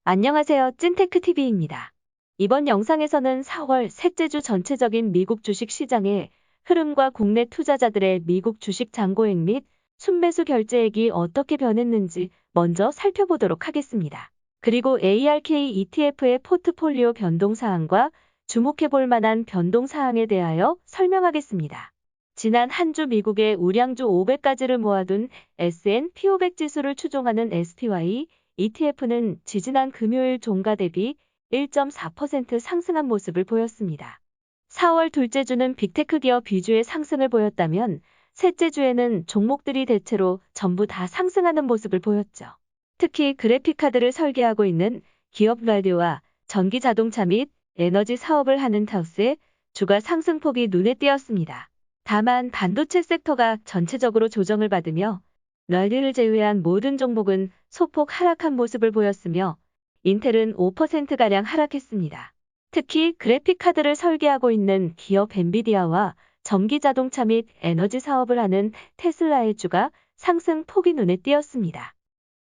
안녕하세요. 찐테크TV입니다. 이번 영상에서는 4월 셋째 주 전체적인 미국 주식 시장의 흐름과 국내 투자자들의 미국 주식 잔고액 및 순매수 결제액이 어떻게 변했는지 먼저 살펴보도록 하겠습니다. 그리고 ARK ETF의 포트폴리오 변동 사항과 주목해 볼 만한 변동 사항에 대하여 설명하겠습니다. 지난 한 주 미국의 우량주 500가지를 모아둔 S&P 500 지수를 추종하는 SPY ETF는 지지난 금요일 종가 대비 1.4% 상승한 모습을 보였습니다. 4월 둘째 주는 빅테크 기업 위주의 상승을 보였다면 셋째 주에는 종목들이 대체로 전부 다 상승하는 모습을 보였죠. 특히 그래픽카드를 설계하고 있는 기업 밸류와 전기 자동차 및 에너지 사업을 하는 타우스의 주가 상승폭이 눈에 띄었습니다. 다만 반도체 섹터가 전체적으로 조정을 받으며 랠리를 제외한 모든 종목은 소폭 하락한 모습을 보였으며 인텔은 5%가량 하락했습니다. 특히 그래픽카드를 설계하고 있는 기업 엔비디아와 전기자동차 및 에너지 사업을 하는 테슬라의 주가 상승폭이 눈에 띄었습니다.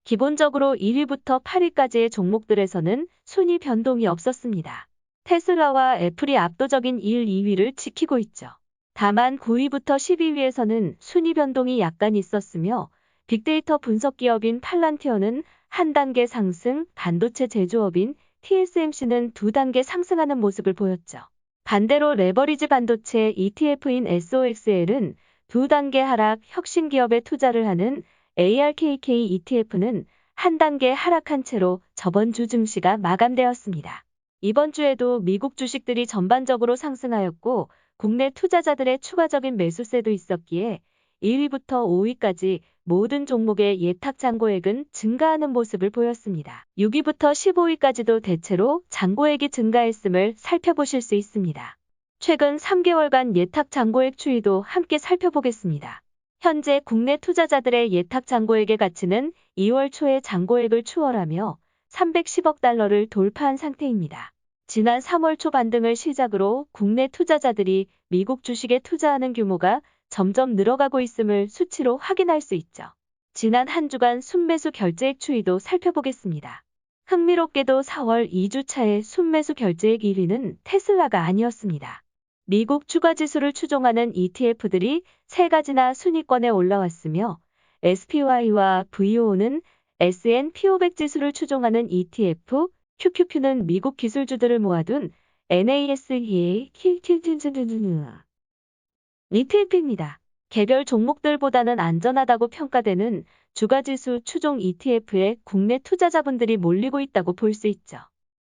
기본적으로 1위부터 8위까지의 종목들에서는 순위 변동이 없었습니다. 테슬라와 애플이 압도적인 1, 2위를 지키고 있죠. 다만 9위부터 12위에서는 순위 변동이 약간 있었으며 빅데이터 분석 기업인 팔란티어는 한 단계 상승, 반도체 제조업인 TSMC는 두 단계 상승하는 모습을 보였죠. 반대로 레버리지 반도체 ETF인 SOXL은 두 단계 하락, 혁신 기업에 투자를 하는 ARKK ETF는 한 단계 하락한 채로 저번 주 증시가 마감되었습니다. 이번 주에도 미국 주식들이 전반적으로 상승하였고 국내 투자자들의 추가적인 매수세도 있었기에 1위부터 5위까지 모든 종목의 예탁 잔고액은 증가하는 모습을 보였습니다. 6위부터 15위까지도 대체로 잔고액이 증가했음을 살펴보실 수 있습니다. 최근 3개월간 예탁 잔고액 추이도 함께 살펴보겠습니다. 현재 국내 투자자들의 예탁 잔고액의 가치는 2월 초에 잔고액을 추월하며 310억 달러를 돌파한 상태입니다. 지난 3월 초 반등을 시작으로 국내 투자자들이 미국 주식에 투자하는 규모가 점점 늘어가고 있음을 수치로 확인할 수 있죠. 지난 한 주간 순매수 결제액 추이도 살펴보겠습니다. 흥미롭게도 4월 2주차의 순매수 결제액 1위는 테슬라가 아니었습니다. 미국 주가지수를 추종하는 ETF들이 3가지나 순위권에 올라왔으며 SPY와 VO는 S&P 500 지수를 추종하는 ETF, QQQ는 미국 기술주들을 모아둔 NASEA ETF입니다. 개별 종목들보다는 안전하다고 평가되는 주가지수 추종 ETF에 국내 투자자분들이 몰리고 있다고 볼 수 있죠.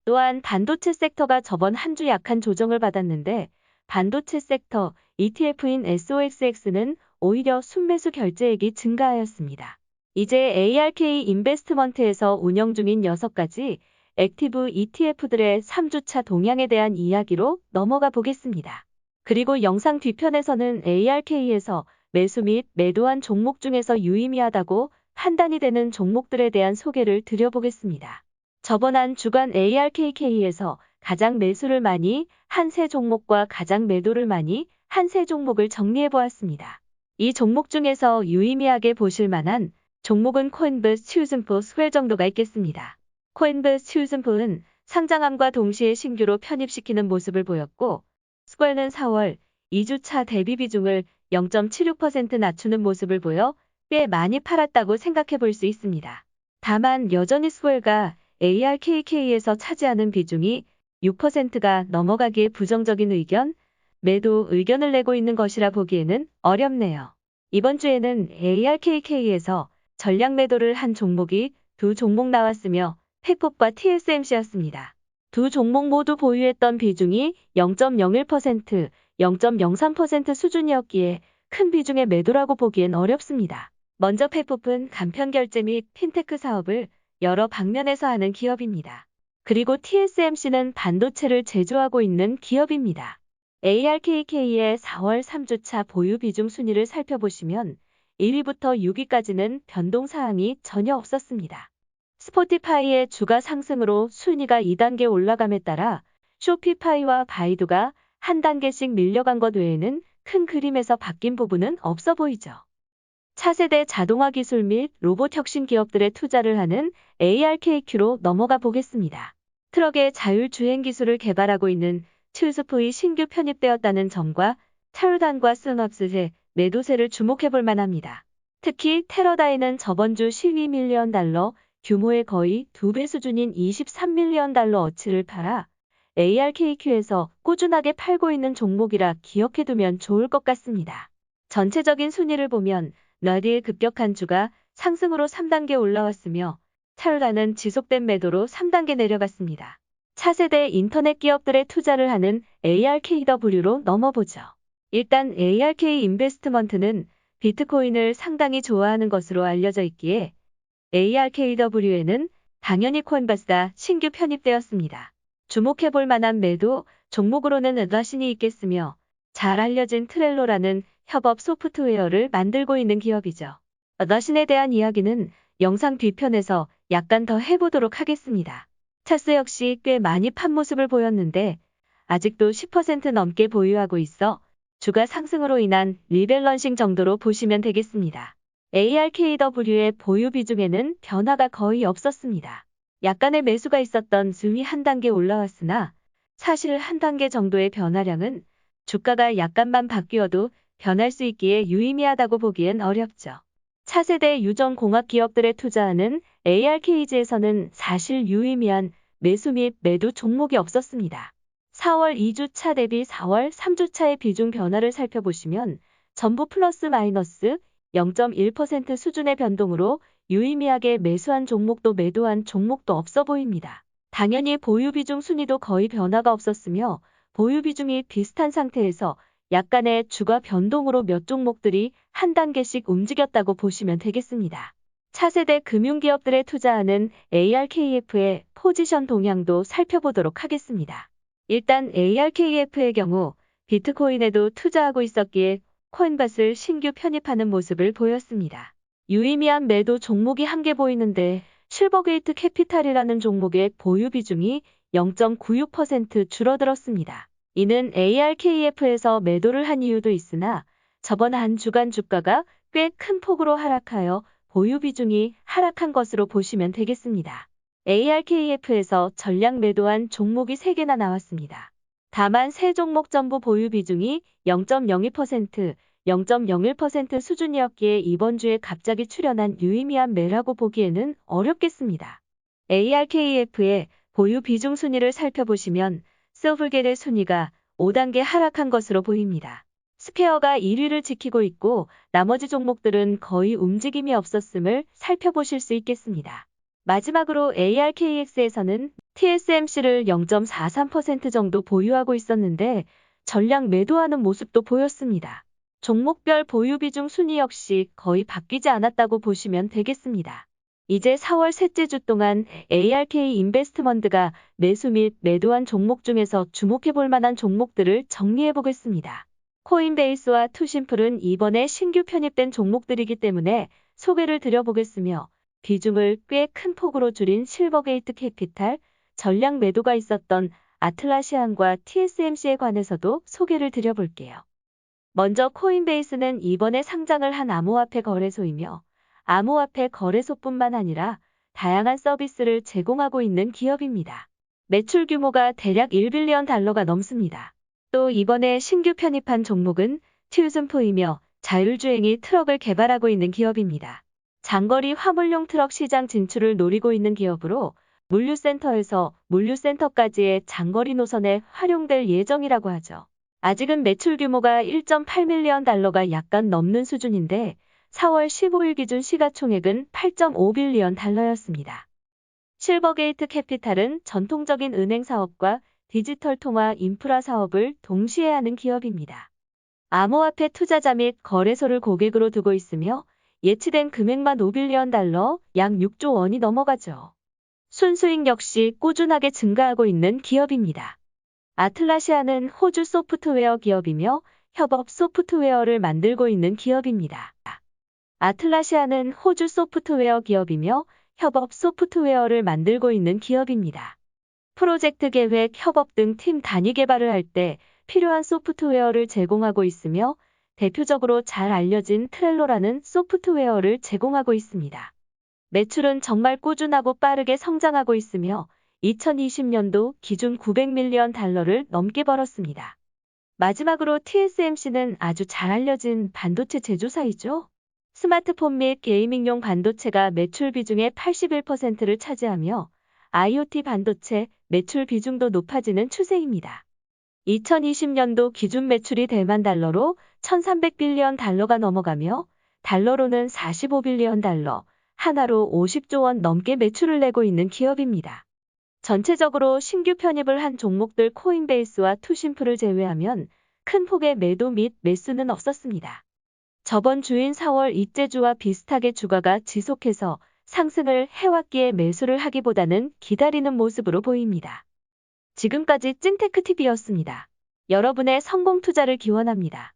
또한 반도체 섹터가 저번 한 주 약한 조정을 받았는데 반도체 섹터 ETF인 SOXX는 오히려 순매수 결제액이 증가하였습니다. 이제 ARK 인베스트먼트에서 운영 중인 6가지 액티브 ETF들의 3주차 동향에 대한 이야기로 넘어가 보겠습니다. 그리고 영상 뒤편에서는 ARK에서 매수 및 매도한 종목 중에서 유의미하다고 판단이 되는 종목들에 대한 소개를 드려보겠습니다. 저번 한 주간 ARKK에서 가장 매수를 많이 한 세 종목과 가장 매도를 많이 한 세 종목을 정리해 보았습니다. 이 종목 중에서 유의미하게 보실 만한 종목은 코인베스트 슈즌포 스웰 정도가 있겠습니다. 코인베스트 슈즌포는 상장함과 동시에 신규로 편입시키는 모습을 보였고 스웰는 4월 2주차 대비 비중을 0.76% 낮추는 모습을 보여 꽤 많이 팔았다고 생각해 볼 수 있습니다. 다만 여전히 스웰가 ARKK에서 차지하는 비중이 6%가 넘어가기에 부정적인 의견, 매도 의견을 내고 있는 것이라 보기에는 어렵네요. 이번 주에는 ARKK에서 전략 매도를 한 종목이 두 종목 나왔으며 팩법과 TSMC였습니다. 두 종목 모두 보유했던 비중이 0.01%, 0.03% 수준이었기에 큰 비중의 매도라고 보기엔 어렵습니다. 먼저 팩법은 간편결제 및 핀테크 사업을 여러 방면에서 하는 기업입니다. 그리고 TSMC는 반도체를 제조하고 있는 기업입니다. ARKK의 4월 3주차 보유 비중 순위를 살펴보시면 1위부터 6위까지는 변동사항이 전혀 없었습니다. 스포티파이의 주가 상승으로 순위가 2단계 올라감에 따라 쇼피파이와 바이두가 한 단계씩 밀려간 것 외에는 큰 그림에서 바뀐 부분은 없어 보이죠. 차세대 자동화 기술 및 로봇 혁신 기업들에 투자를 하는 ARKQ로 넘어가 보겠습니다. 트럭의 자율주행 기술을 개발하고 있는 튜스프이 신규 편입되었다는 점과 테러단과 스놉스의 매도세를 주목해볼 만합니다. 특히 테러다이는 저번 주 12밀리언 달러 규모의 거의 2배 수준인 23밀리언 달러 어치를 팔아 ARKQ에서 꾸준하게 팔고 있는 종목이라 기억해두면 좋을 것 같습니다. 전체적인 순위를 보면 나디의 급격한 주가 상승으로 3단계 올라왔으며 테라는 지속된 매도로 3단계 내려갔습니다. 차세대 인터넷 기업들에 투자를 하는 ARKW로 넘어보죠. 일단 ARK 인베스트먼트는 비트코인을 상당히 좋아하는 것으로 알려져 있기에 ARKW에는 당연히 코인바스가 신규 편입되었습니다. 주목해볼 만한 매도 종목으로는 라신이 있겠으며 잘 알려진 트렐로라는 협업 소프트웨어를 만들고 있는 기업이죠. 라신에 대한 이야기는 영상 뒤편에서 약간 더 해보도록 하겠습니다. 차스 역시 꽤 많이 판 모습을 보였는데 아직도 10% 넘게 보유하고 있어 주가 상승으로 인한 리밸런싱 정도로 보시면 되겠습니다. ARKW의 보유 비중에는 변화가 거의 없었습니다. 약간의 매수가 있었던 즈음이 한 단계 올라왔으나 사실 한 단계 정도의 변화량은 주가가 약간만 바뀌어도 변할 수 있기에 유의미하다고 보기엔 어렵죠. 차세대 유전공학 기업들에 투자하는 ARKG에서는 사실 유의미한 매수 및 매도 종목이 없었습니다. 4월 2주차 대비 4월 3주차의 비중 변화를 살펴보시면 전부 플러스 마이너스 0.1% 수준의 변동으로 유의미하게 매수한 종목도 매도한 종목도 없어 보입니다. 당연히 보유 비중 순위도 거의 변화가 없었으며 보유 비중이 비슷한 상태에서 약간의 주가 변동으로 몇 종목들이 한 단계씩 움직였다고 보시면 되겠습니다. 차세대 금융기업들에 투자하는 ARKF의 포지션 동향도 살펴보도록 하겠습니다. 일단 ARKF의 경우 비트코인에도 투자하고 있었기에 코인밭을 신규 편입하는 모습을 보였습니다. 유의미한 매도 종목이 한 개 보이는데 실버게이트 캐피탈이라는 종목의 보유 비중이 0.96% 줄어들었습니다. 이는 ARKF에서 매도를 한 이유도 있으나 저번 한 주간 주가가 꽤 큰 폭으로 하락하여 보유 비중이 하락한 것으로 보시면 되겠습니다. ARKF에서 전량 매도한 종목이 3개나 나왔습니다. 다만 3종목 전부 보유 비중이 0.02%, 0.01% 수준이었기에 이번 주에 갑자기 출현한 유의미한 매라고 보기에는 어렵겠습니다. ARKF의 보유 비중 순위를 살펴보시면 스오블겔의 순위가 5단계 하락한 것으로 보입니다. 스퀘어가 1위를 지키고 있고 나머지 종목들은 거의 움직임이 없었음을 살펴보실 수 있겠습니다. 마지막으로 ARKX에서는 TSMC를 0.43% 정도 보유하고 있었는데 전량 매도하는 모습도 보였습니다. 종목별 보유 비중 순위 역시 거의 바뀌지 않았다고 보시면 되겠습니다. 이제 4월 셋째 주 동안 ARK 인베스트먼트가 매수 및 매도한 종목 중에서 주목해볼 만한 종목들을 정리해보겠습니다. 코인베이스와 투심플은 이번에 신규 편입된 종목들이기 때문에 소개를 드려보겠으며 비중을 꽤 큰 폭으로 줄인 실버게이트 캐피탈, 전량 매도가 있었던 아틀라시안과 TSMC에 관해서도 소개를 드려볼게요. 먼저 코인베이스는 이번에 상장을 한 암호화폐 거래소이며 암호화폐 거래소뿐만 아니라 다양한 서비스를 제공하고 있는 기업입니다. 매출 규모가 대략 1빌리언 달러가 넘습니다. 또 이번에 신규 편입한 종목은 튜슨프이며 자율주행이 트럭을 개발하고 있는 기업입니다. 장거리 화물용 트럭 시장 진출을 노리고 있는 기업으로 물류센터에서 물류센터까지의 장거리 노선에 활용될 예정이라고 하죠. 아직은 매출 규모가 1.8밀리언 달러가 약간 넘는 수준인데 4월 15일 기준 시가총액은 8.5빌리언 달러였습니다. 실버게이트 캐피탈은 전통적인 은행 사업과 디지털 통화 인프라 사업을 동시에 하는 기업입니다. 암호화폐 투자자 및 거래소를 고객으로 두고 있으며 예치된 금액만 5빌리언 달러, 약 6조 원이 넘어가죠. 순수익 역시 꾸준하게 증가하고 있는 기업입니다. 아틀라시아는 호주 소프트웨어 기업이며 협업 소프트웨어를 만들고 있는 기업입니다. 아틀라시아는 호주 소프트웨어 기업이며 협업 소프트웨어를 만들고 있는 기업입니다. 프로젝트 계획, 협업 등 팀 단위 개발을 할 때 필요한 소프트웨어를 제공하고 있으며 대표적으로 잘 알려진 트렐로라는 소프트웨어를 제공하고 있습니다. 매출은 정말 꾸준하고 빠르게 성장하고 있으며 2020년도 기준 900밀리언 달러를 넘게 벌었습니다. 마지막으로 TSMC는 아주 잘 알려진 반도체 제조사이죠. 스마트폰 및 게이밍용 반도체가 매출 비중의 81%를 차지하며 IoT 반도체 매출 비중도 높아지는 추세입니다. 2020년도 기준 매출이 대만 달러로 1300빌리언 달러가 넘어가며 달러로는 45빌리언 달러, 하나로 50조 원 넘게 매출을 내고 있는 기업입니다. 전체적으로 신규 편입을 한 종목들 코인베이스와 투심플을 제외하면 큰 폭의 매도 및 매수는 없었습니다. 저번 주인 4월 이재주와 비슷하게 주가가 지속해서 상승을 해왔기에 매수를 하기보다는 기다리는 모습으로 보입니다. 지금까지 찐테크TV였습니다. 여러분의 성공 투자를 기원합니다.